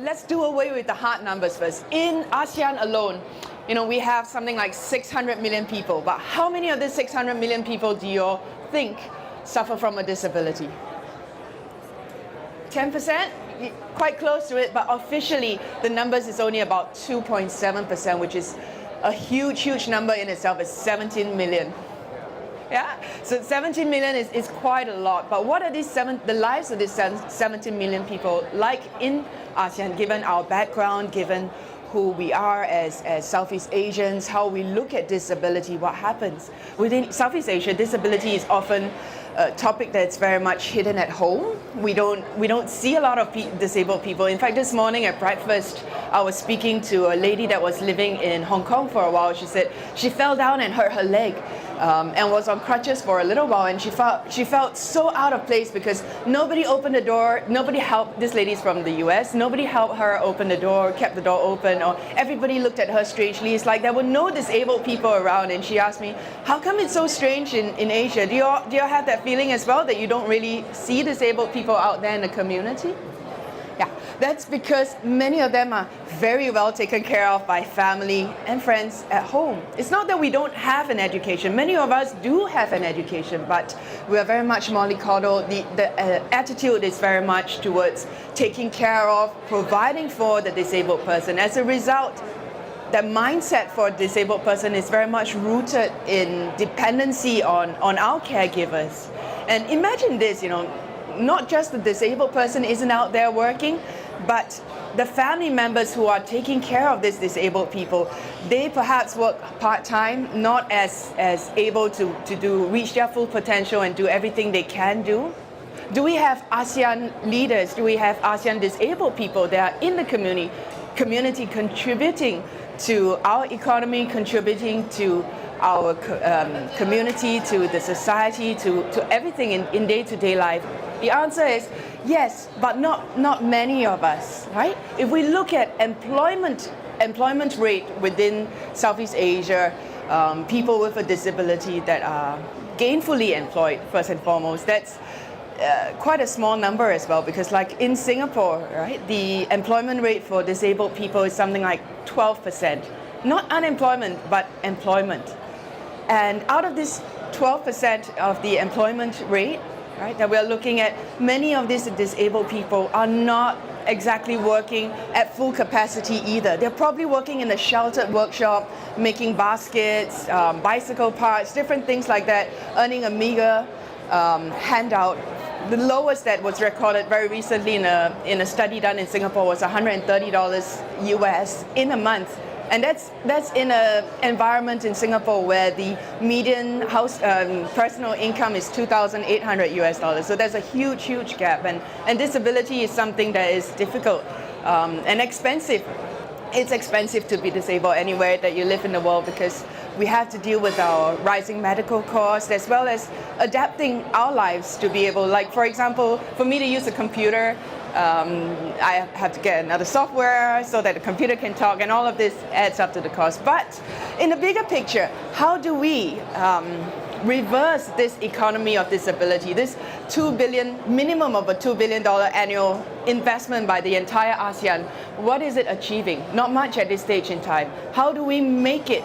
let's do away with the hard numbers first. In ASEAN alone, we have something like 600 million people, but how many of these 600 million people do you think suffer from a disability? 10%? Quite close to it, but officially the numbers is only about 2.7%, which is a huge number in itself. It's 17 million. Yeah, so 17 million is quite a lot. But what are the lives of these 17 million people like in ASEAN, given our background, given who we are as Southeast Asians, how we look at disability, what happens? Within Southeast Asia, disability is often a topic that's very much hidden at home. We don't see a lot of disabled people. In fact, this morning at breakfast, I was speaking to a lady that was living in Hong Kong for a while. She said she fell down and hurt her leg. And was on crutches for a little while, and she felt so out of place because nobody opened the door, nobody helped. This lady's from the US, nobody helped her open the door, kept the door open, or everybody looked at her strangely. It's like there were no disabled people around, and she asked me, how come it's so strange in Asia? Do you all have that feeling as well, that you don't really see disabled people out there in the community? Yeah, that's because many of them are very well taken care of by family and friends at home. It's not that we don't have an education. Many of us do have an education, but we are very much mollycoddled. The attitude is very much towards taking care of, providing for the disabled person. As a result, the mindset for a disabled person is very much rooted in dependency on our caregivers. And imagine this, not just the disabled person isn't out there working, but the family members who are taking care of these disabled people, they perhaps work part-time, not as able to reach their full potential and do everything they can do. Do we have ASEAN leaders? Do we have ASEAN disabled people that are in the community contributing to our economy, contributing to our community, to the society, to everything in day-to-day life? The answer is yes, but not many of us, right? If we look at employment rate within Southeast Asia, people with a disability that are gainfully employed, first and foremost, that's quite a small number as well, because like in Singapore, right, the employment rate for disabled people is something like 12%. Not unemployment, but employment. And out of this 12% of the employment rate, right, that we're looking at, many of these disabled people are not exactly working at full capacity either. They're probably working in a sheltered workshop, making baskets, bicycle parts, different things like that, earning a meager handout. The lowest that was recorded very recently in a study done in Singapore was $130 US in a month. And that's in an environment in Singapore where the median house personal income is $2,800 US. So there's a huge gap, and disability is something that is difficult and expensive. It's expensive to be disabled anywhere that you live in the world, because we have to deal with our rising medical costs as well as adapting our lives to be able, like for example, for me to use a computer, I have to get another software so that the computer can talk, and all of this adds up to the cost. But in the bigger picture, how do we reverse this economy of disability, this minimum of a $2 billion annual investment by the entire ASEAN? What is it achieving? Not much at this stage in time. How do we make it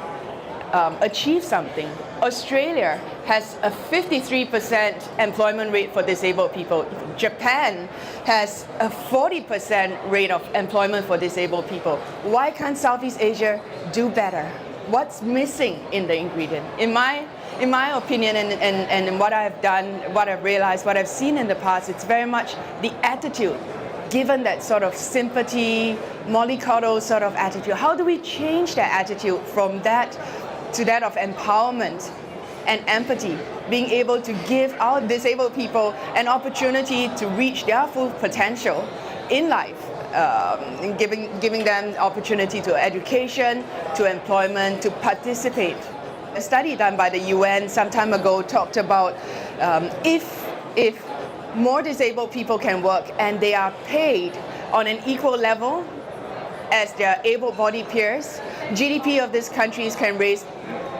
achieve something? Australia has a 53% employment rate for disabled people. Japan has a 40% rate of employment for disabled people. Why can't Southeast Asia do better? What's missing in the ingredient? In my opinion, and what I've done, what I've realized, what I've seen in the past, it's very much the attitude. Given that sort of sympathy, mollycoddle sort of attitude, how do we change that attitude from that to that of empowerment and empathy, being able to give our disabled people an opportunity to reach their full potential in life, giving them opportunity to education, to employment, to participate. A study done by the UN some time ago talked about if more disabled people can work and they are paid on an equal level as their able-bodied peers, GDP of these countries can raise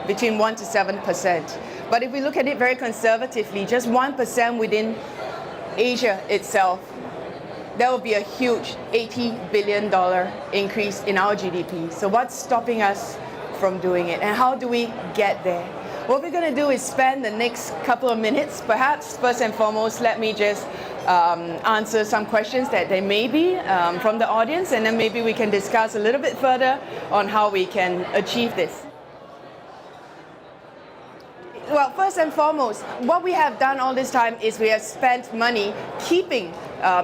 between 1% to 7%. But if we look at it very conservatively, just 1% within Asia itself there will be a huge $80 billion increase in our GDP. So what's stopping us from doing it, and how do we get there? What we're going to do is spend the next couple of minutes, perhaps first and foremost, let me just answer some questions that there may be from the audience, and then maybe we can discuss a little bit further on how we can achieve this. Well, first and foremost, what we have done all this time is we have spent money keeping,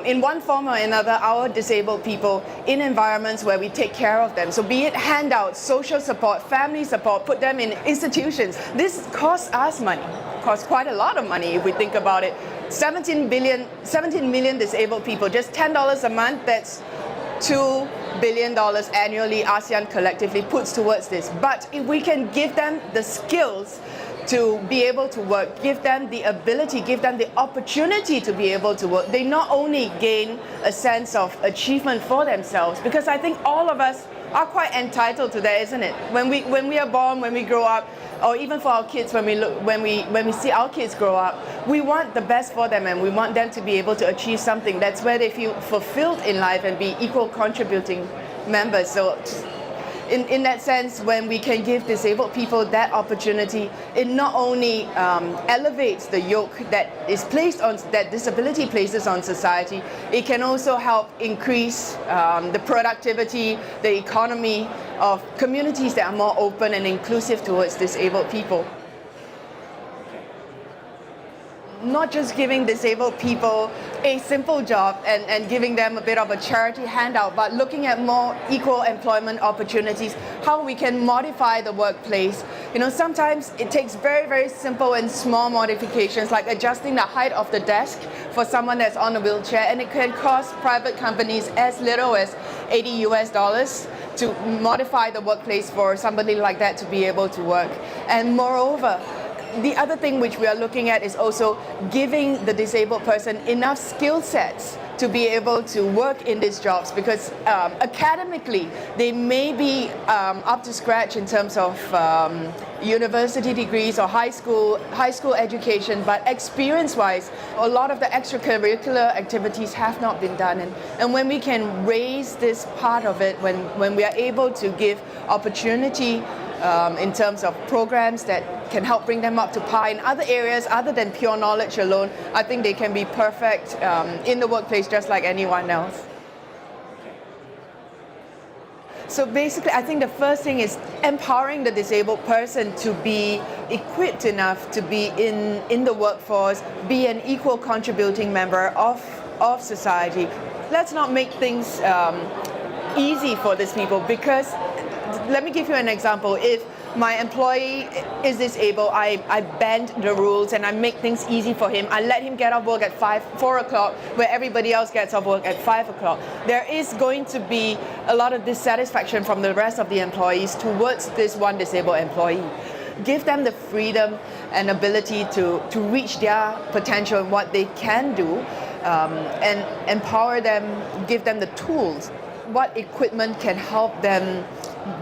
in one form or another, our disabled people in environments where we take care of them. So be it handouts, social support, family support, put them in institutions. This costs us money, costs quite a lot of money if we think about it. 17 million disabled people, just $10 a month, that's $2 billion annually ASEAN collectively puts towards this. But if we can give them the skills to be able to work, give them the ability, give them the opportunity to be able to work, they not only gain a sense of achievement for themselves, because I think all of us are quite entitled to that, isn't it? When we are born, when we grow up, or even for our kids, when we see our kids grow up, we want the best for them, and we want them to be able to achieve something. That's where they feel fulfilled in life and be equal contributing members. So in that sense, when we can give disabled people that opportunity, it not only elevates the yoke that is placed on, that disability places on society, it can also help increase the productivity, the economy of communities that are more open and inclusive towards disabled people. Not just giving disabled people a simple job and giving them a bit of a charity handout, but looking at more equal employment opportunities, how we can modify the workplace. You know, sometimes it takes very, very simple and small modifications, like adjusting the height of the desk for someone that's on a wheelchair, and it can cost private companies as little as $80 to modify the workplace for somebody like that to be able to work. And moreover, the other thing which we are looking at is also giving the disabled person enough skill sets to be able to work in these jobs, because academically they may be up to scratch in terms of university degrees or high school education, but experience-wise, a lot of the extracurricular activities have not been done. And when we can raise this part of it, when we are able to give opportunity in terms of programs that can help bring them up to par in other areas other than pure knowledge alone, I think they can be perfect in the workplace just like anyone else. So basically, I think the first thing is empowering the disabled person to be equipped enough to be in the workforce, be an equal contributing member of society. Let's not make things easy for these people, because let me give you an example. If my employee is disabled, I bend the rules and I make things easy for him. I let him get off work at 4 o'clock, where everybody else gets off work at 5 o'clock. There is going to be a lot of dissatisfaction from the rest of the employees towards this one disabled employee. Give them the freedom and ability to reach their potential and what they can do, and empower them, give them the tools. What equipment can help them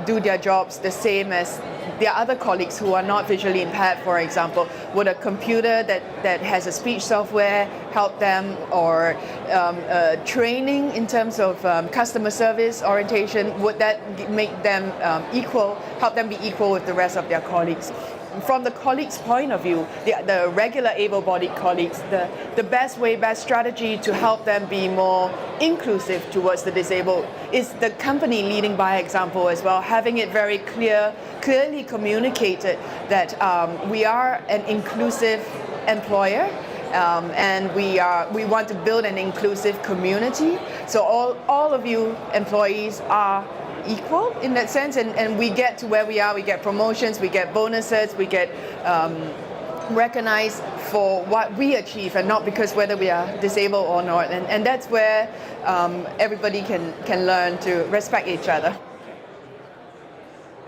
do their jobs the same as their other colleagues who are not visually impaired, for example? Would a computer that has a speech software help them, or training in terms of customer service orientation, would that make them help them be equal with the rest of their colleagues? From the colleagues' point of view, the regular able-bodied colleagues, the best strategy to help them be more inclusive towards the disabled is the company leading by example as well, having it very clearly communicated that we are an inclusive employer, and we want to build an inclusive community. So all of you employees are equal in that sense, and we get to where we are, we get promotions, we get bonuses, we get recognized for what we achieve, and not because whether we are disabled or not. And that's where everybody can learn to respect each other.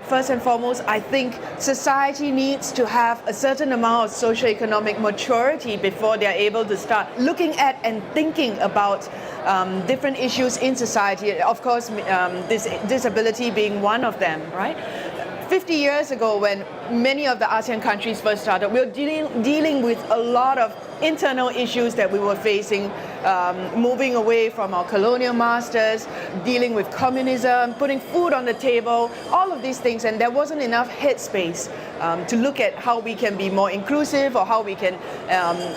First and foremost, I think society needs to have a certain amount of socioeconomic maturity before they're able to start looking at and thinking about different issues in society. Of course, disability being one of them, right? 50 years ago, when many of the ASEAN countries first started, we were dealing with a lot of internal issues that we were facing moving away from our colonial masters, dealing with communism, putting food on the table, all of these things, and there wasn't enough headspace to look at how we can be more inclusive or how we can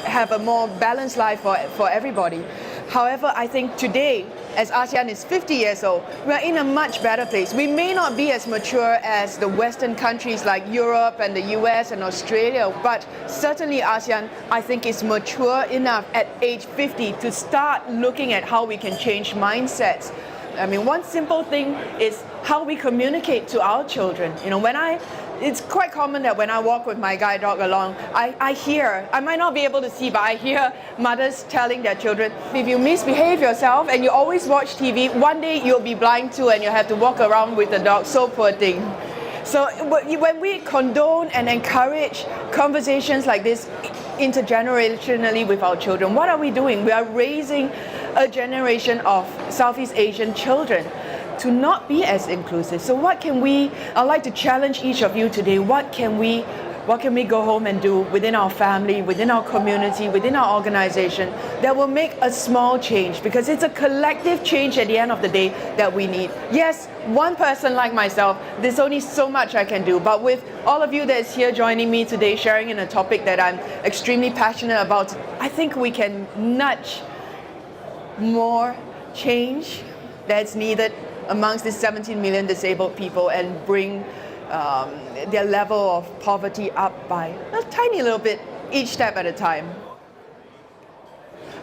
have a more balanced life for everybody. However, I think today, as ASEAN is 50 years old, we are in a much better place. We may not be as mature as the Western countries like Europe and the US and Australia, but certainly ASEAN, I think, is mature enough at age 50 to start looking at how we can change mindsets. I mean, one simple thing is how we communicate to our children. You know, it's quite common that when I walk with my guide dog along, I hear, I might not be able to see, but I hear mothers telling their children, if you misbehave yourself and you always watch TV, one day you'll be blind too and you'll have to walk around with the dog, so poor thing. So when we condone and encourage conversations like this intergenerationally with our children, what are we doing? We are raising a generation of Southeast Asian children to not be as inclusive. So I'd like to challenge each of you today, what can we go home and do within our family, within our community, within our organization that will make a small change, because it's a collective change at the end of the day that we need. Yes, one person like myself, there's only so much I can do, but with all of you that's here joining me today, sharing in a topic that I'm extremely passionate about, I think we can nudge more change that's needed amongst these 17 million disabled people and bring their level of poverty up by a tiny little bit, each step at a time.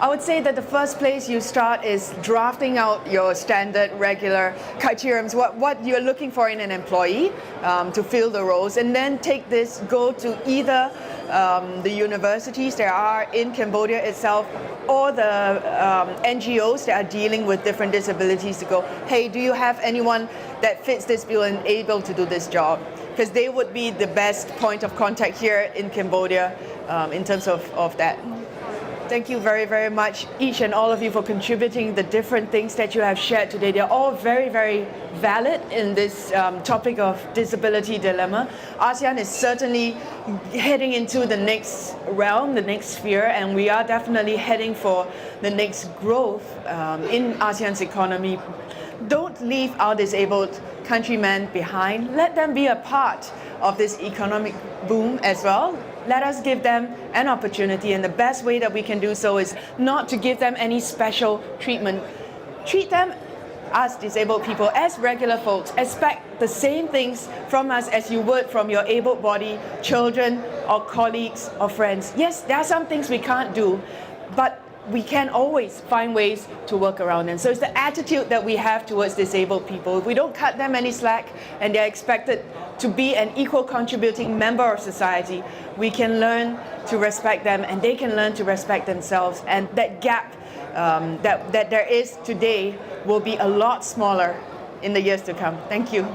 I would say that the first place you start is drafting out your standard, regular criteria, what you're looking for in an employee to fill the roles, and then go to either the universities there are in Cambodia itself or the NGOs that are dealing with different disabilities to go, hey, do you have anyone that fits this bill and able to do this job? Because they would be the best point of contact here in Cambodia in terms of that. Thank you very, very much, each and all of you, for contributing the different things that you have shared today. They're all very, very valid in this topic of disability dilemma. ASEAN is certainly heading into the next realm, the next sphere, and we are definitely heading for the next growth in ASEAN's economy. Don't leave our disabled countrymen behind. Let them be a part of this economic boom as well. Let us give them an opportunity, and the best way that we can do so is not to give them any special treatment. Treat them as disabled people, as regular folks. Expect the same things from us as you would from your able-bodied children or colleagues or friends. Yes, there are some things we can't do, but we can always find ways to work around them. So it's the attitude that we have towards disabled people. If we don't cut them any slack and they're expected to be an equal contributing member of society, we can learn to respect them and they can learn to respect themselves. And that gap that there is today will be a lot smaller in the years to come. Thank you.